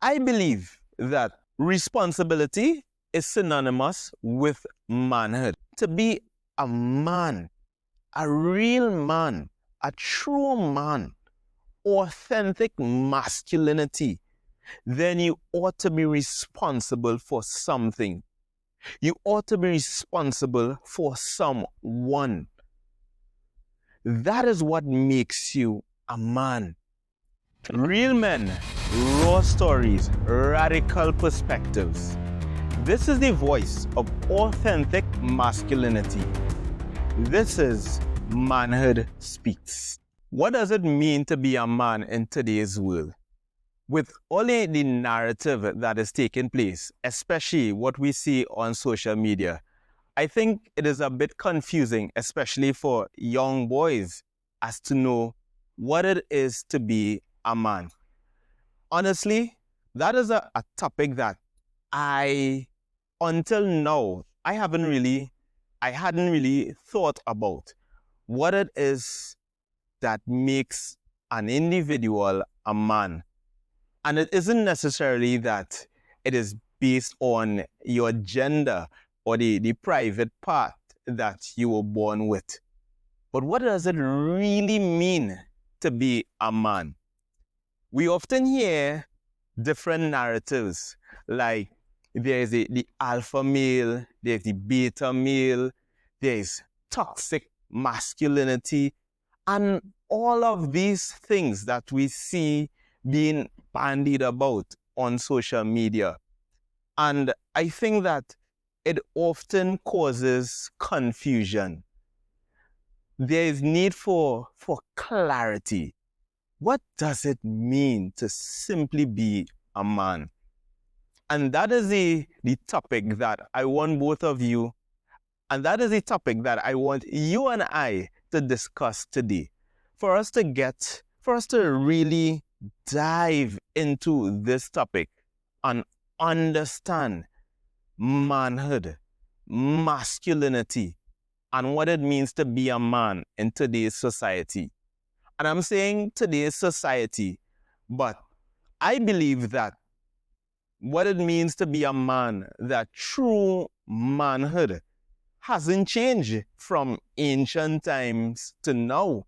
I believe that responsibility is synonymous with manhood. To be a man, a real man, a true man, authentic masculinity, then you ought to be responsible for something. You ought to be responsible for someone. That is what makes you a man. Real men, raw stories, radical perspectives. This is the voice of authentic masculinity. This is Manhood Speaks. What does it mean to be a man in today's world? With all the narrative that is taking place, especially what we see on social media, I think it is a bit confusing, especially for young boys, as to know what it is to be a man. Honestly, that is a topic that until now, I hadn't really thought about what it is that makes an individual a man. And it isn't necessarily that it is based on your gender or the private part that you were born with. But what does it really mean to be a man? We often hear different narratives, like there's the alpha male, there's the beta male, there's toxic masculinity, and all of these things that we see being bandied about on social media. And I think that it often causes confusion. There is need for clarity. What does it mean to simply be a man? And that is the topic that I want both of you, and that is the topic that I want you and I to discuss today. For us to really dive into this topic and understand manhood, masculinity, and what it means to be a man in today's society. And I'm saying today's society, but I believe that what it means to be a man, that true manhood, hasn't changed from ancient times to now.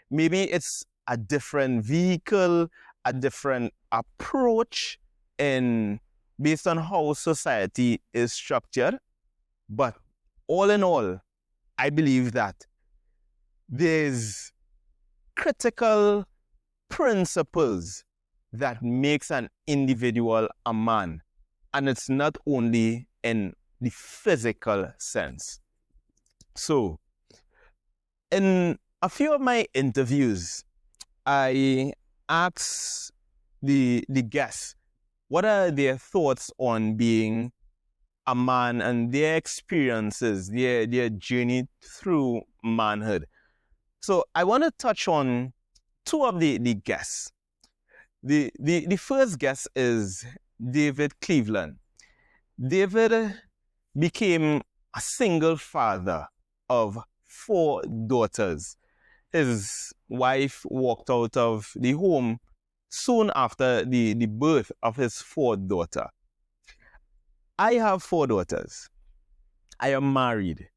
Maybe it's a different vehicle, a different approach based on how society is structured. But all in all, I believe that there's critical principles that makes an individual a man. And it's not only in the physical sense. So, in a few of my interviews, I asked the guests what are their thoughts on being a man and their experiences, their journey through manhood. So I want to touch on two of the guests. The first guest is David Cleveland. David became a single father of 4 daughters. His wife walked out of the home soon after the birth of his 4th daughter. I have 4 daughters. I am married.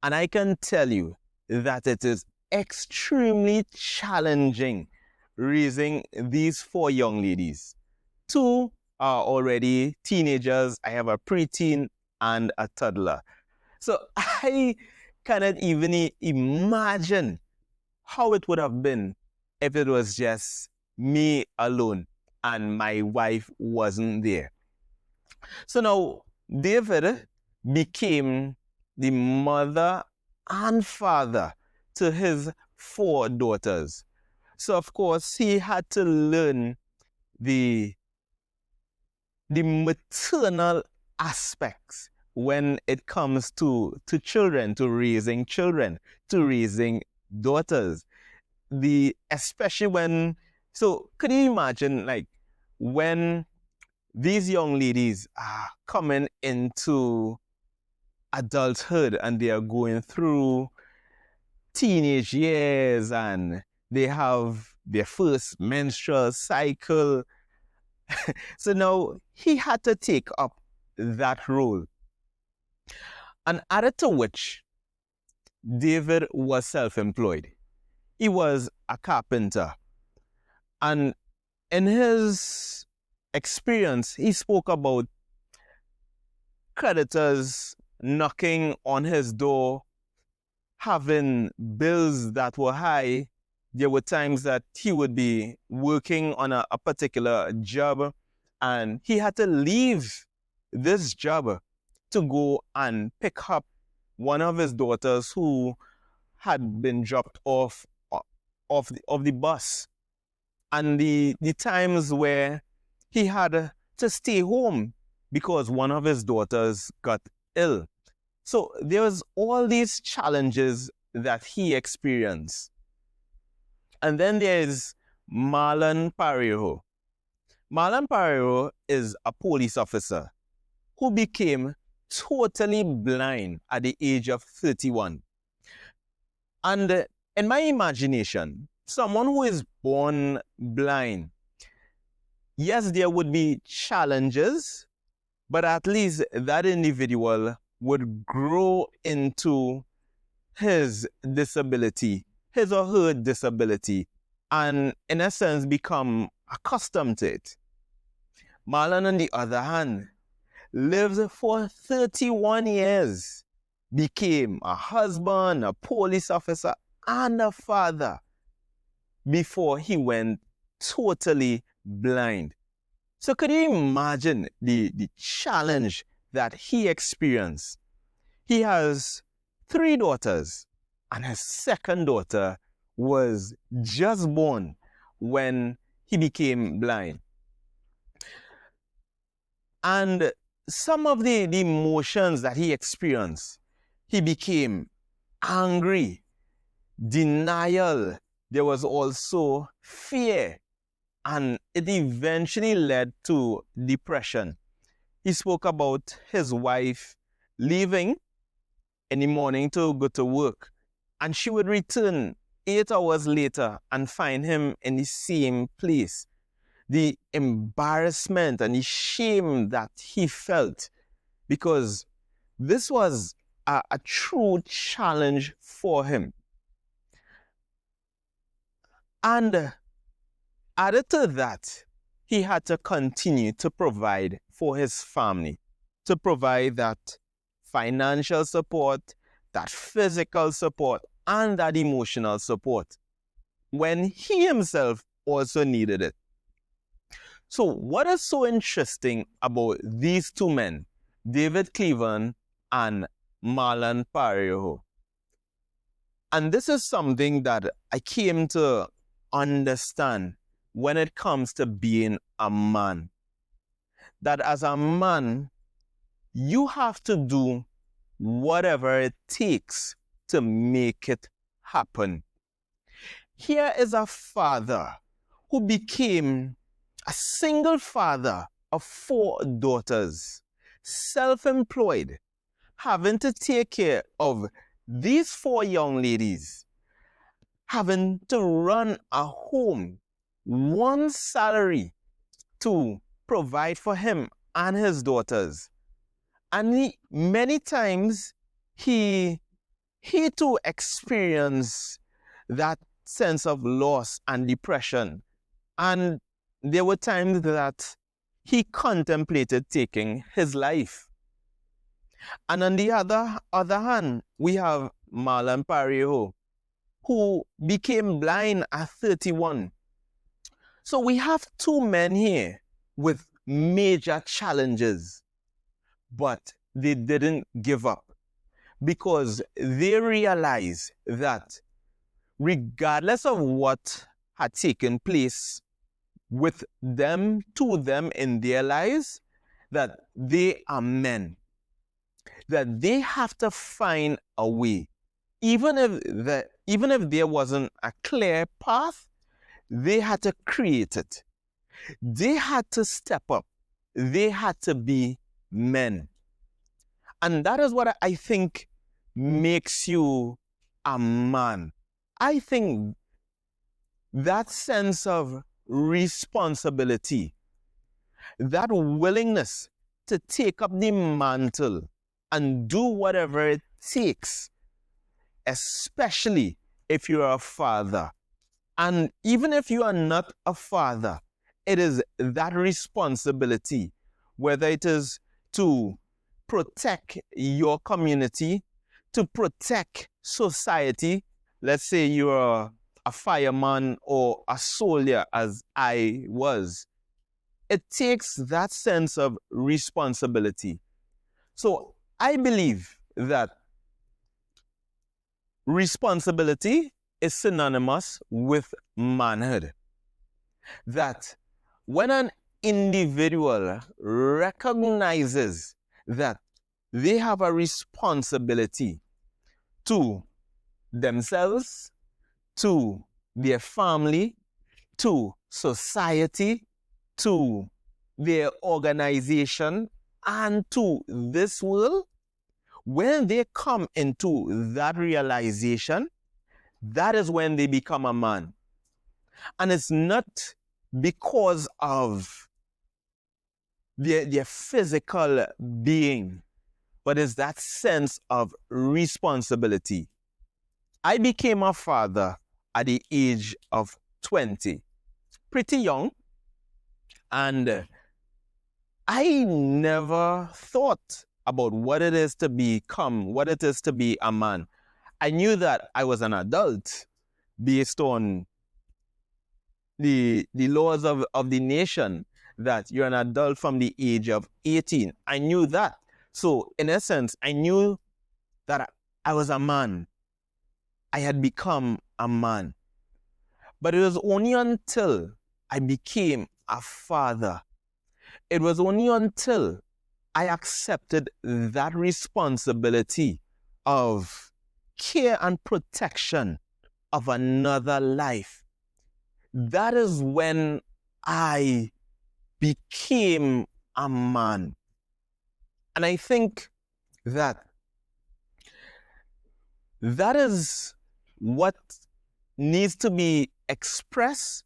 And I can tell you that it is extremely challenging raising these 4 young ladies. 2 are already teenagers. I have a preteen and a toddler. So I cannot even imagine how it would have been if it was just me alone and my wife wasn't there. So now David became the mother and father to his 4 daughters. So of course he had to learn the maternal aspects when it comes to children, to raising daughters. Especially when, so could you imagine, like, when these young ladies are coming into adulthood and they are going through teenage years and they have their first menstrual cycle, So now he had to take up that role. And added to which, David was self-employed. He was a carpenter. And in his experience, he spoke about creditors knocking on his door, having bills that were high. There were times that he would be working on a particular job and he had to leave this job to go and pick up one of his daughters who had been dropped off of the bus. And the times where he had to stay home because one of his daughters got ill. So there was all these challenges that he experienced. And then there's Marlon Parejo. Marlon Parejo is a police officer who became totally blind at the age of 31. And in my imagination, someone who is born blind, yes, there would be challenges, but at least that individual would grow into his disability, his or her disability, and in a sense become accustomed to it. Marlon, on the other hand, lived for 31 years, became a husband, a police officer, and a father before he went totally blind. So could you imagine the challenge that he experienced? He has 3 daughters, and his second daughter was just born when he became blind. And some of the emotions that he experienced, he became angry, denial. There was also fear, and it eventually led to depression. He spoke about his wife leaving in the morning to go to work, and she would return 8 hours later and find him in the same place. The embarrassment and the shame that he felt, because this was a true challenge for him. And added to that, he had to continue to provide for his family, to provide that financial support, that physical support, and that emotional support when he himself also needed it. So what is so interesting about these 2 men, David Cleveland and Marlon Parejo? And this is something that I came to understand when it comes to being a man. That as a man, you have to do whatever it takes to make it happen. Here is a father who became a single father of 4 daughters, self-employed, having to take care of these 4 young ladies, having to run a home, one salary to provide for him and his daughters. And many times he too experienced that sense of loss and depression. And there were times that he contemplated taking his life. And on the other hand, we have Marlon Parejo, who became blind at 31. So we have 2 men here with major challenges, but they didn't give up because they realized that regardless of what had taken place with them, to them in their lives, that they are men, that they have to find a way. Even if there wasn't a clear path, they had to create it. They had to step up. They had to be men. And that is what I think makes you a man. I think that sense of responsibility that willingness to take up the mantle and do whatever it takes, especially if you are a father. And even if you are not a father, it is that responsibility, whether it is to protect your community, to protect society. Let's say you're a fireman or a soldier, as I was. It takes that sense of responsibility. So I believe that responsibility is synonymous with manhood. That when an individual recognizes that they have a responsibility to themselves, to their family, to society, to their organization, and to this world, when they come into that realization, that is when they become a man. And it's not because of their physical being, but it's that sense of responsibility. I became a father at the age of 20, pretty young, and I never thought about what it is to become, what it is to be a man. I knew that I was an adult based on the laws of the nation, that you're an adult from the age of 18. I knew that. So in essence, I knew that I was a man. I had become a man. But it was only until I became a father, it was only until I accepted that responsibility of care and protection of another life. That is when I became a man. And I think that is what needs to be expressed.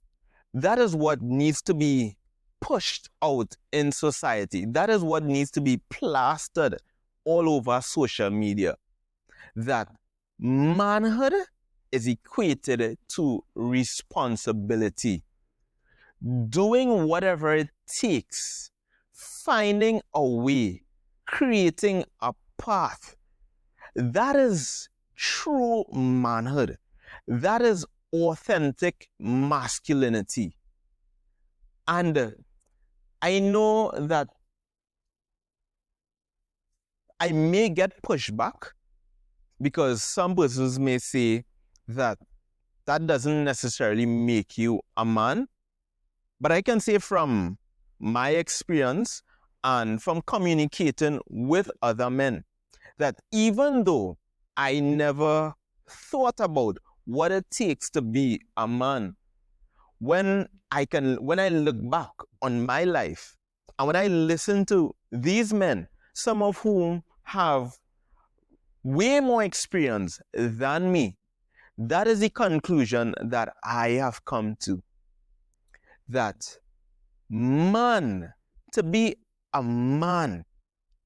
That is what needs to be pushed out in society. That is what needs to be plastered all over social media. That manhood is equated to responsibility. Doing whatever it takes, finding a way, creating a path. That is true manhood. That is authentic masculinity. And I know that I may get pushback because some persons may say that that doesn't necessarily make you a man. But I can say from my experience and from communicating with other men that even though I never thought about what it takes to be a man, when I look back on my life and when I listen to these men, some of whom have way more experience than me, that is the conclusion that I have come to. That man, to be a man,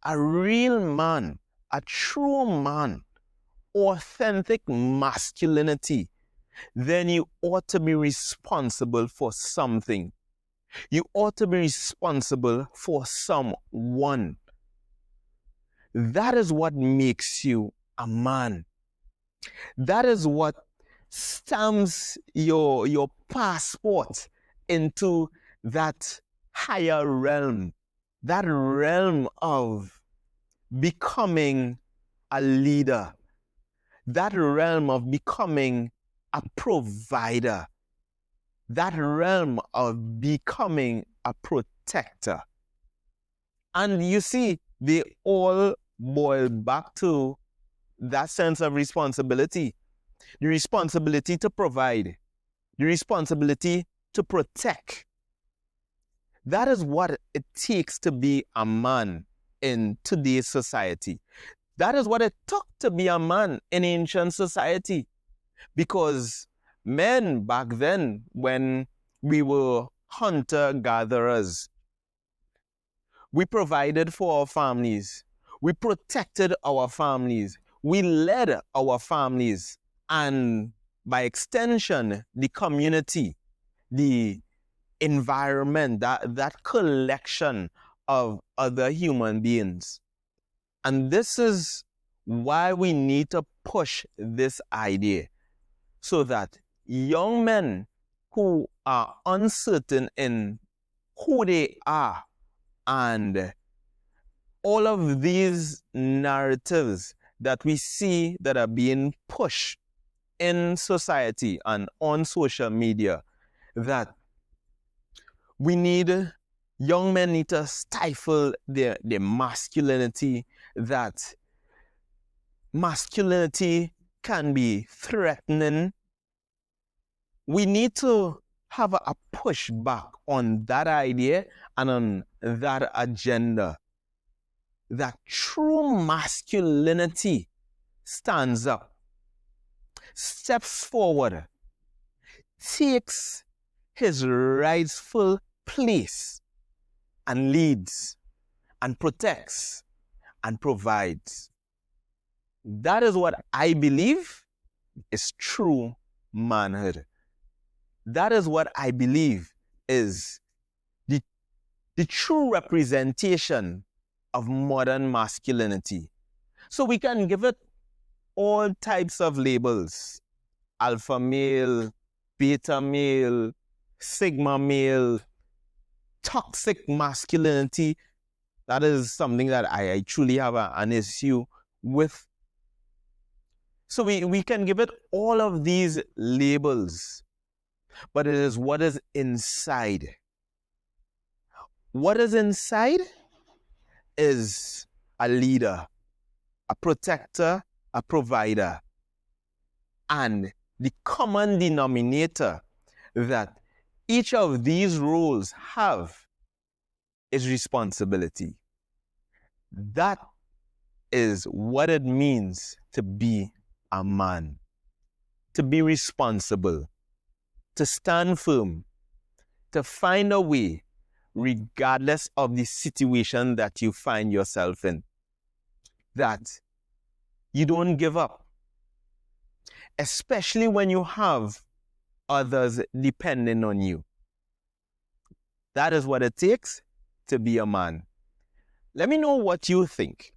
a real man, a true man, authentic masculinity, then you ought to be responsible for something. You ought to be responsible for someone. That is what makes you a man. That is what stamps your passport into that higher realm, that realm of becoming a leader, that realm of becoming a provider, that realm of becoming a protector. And you see, they all boil back to that sense of responsibility. The responsibility to provide, the responsibility to protect. That is what it takes to be a man in today's society. That is what it took to be a man in ancient society. Because men back then, when we were hunter-gatherers, We provided for our families. We protected our families. We led our families. And by extension, the community, the environment, that collection of other human beings. And this is why we need to push this idea so that young men who are uncertain in who they are and all of these narratives that we see that are being pushed in society and on social media, that young men need to stifle their masculinity, that masculinity can be threatening. We need to have a pushback on that idea and on that agenda. That true masculinity stands up, steps forward, takes his rightful place, and leads, and protects, and provides. That is what I believe is true manhood. That is what I believe is the true representation of modern masculinity. So we can give it all types of labels: alpha male, beta male, sigma male, toxic masculinity. That is something that I truly have an issue with. So we can give it all of these labels, but it is what is inside. What is inside is a leader, a protector, a provider. And the common denominator that each of these roles have is responsibility. That is what it means to be a man. To be responsible, to stand firm, to find a way regardless of the situation that you find yourself in. That you don't give up, especially when you have others depending on you. That is what it takes to be a man. Let me know what you think.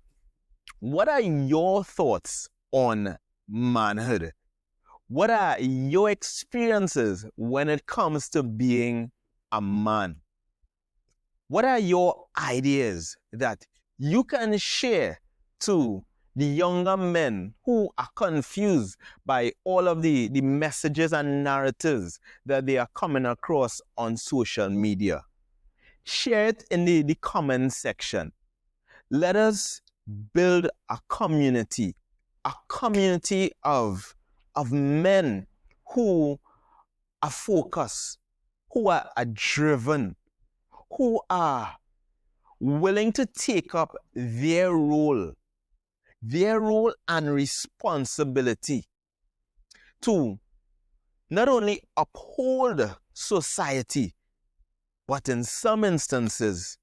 What are your thoughts on manhood? What are your experiences when it comes to being a man? What are your ideas that you can share to the younger men who are confused by all of the messages and narratives that they are coming across on social media? Share it in the comment section. Let us build a community of men who are focused, who are driven, who are willing to take up their role and responsibility to not only uphold society, but in some instances,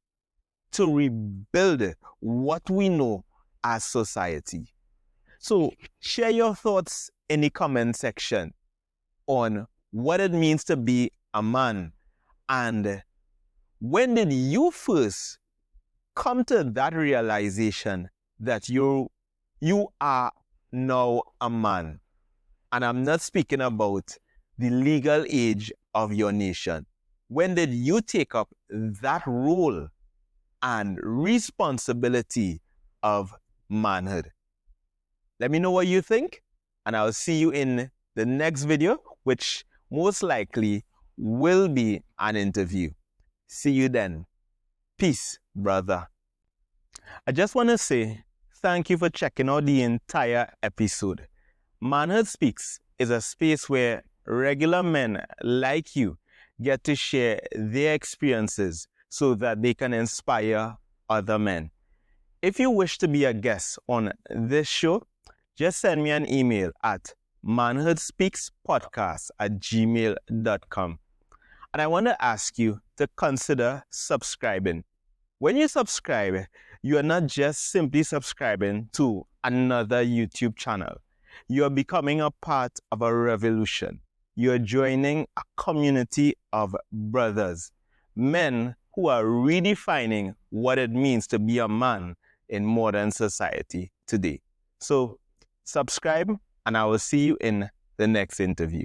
to rebuild what we know as society. So share your thoughts in the comment section on what it means to be a man, and when did you first come to that realization that you are now a man? And I'm not speaking about the legal age of your nation. When did you take up that role and responsibility of manhood? Let me know what you think, and I'll see you in the next video, which most likely will be an interview. See you then. Peace, brother. I just want to say thank you for checking out the entire episode. Manhood Speaks is a space where regular men like you get to share their experiences so that they can inspire other men. If you wish to be a guest on this show, just send me an email at manhoodspeakspodcast@gmail.com. And I want to ask you to consider subscribing. When you subscribe, you are not just simply subscribing to another YouTube channel. You are becoming a part of a revolution. You are joining a community of brothers, men who are redefining what it means to be a man in modern society today. So subscribe, and I will see you in the next interview.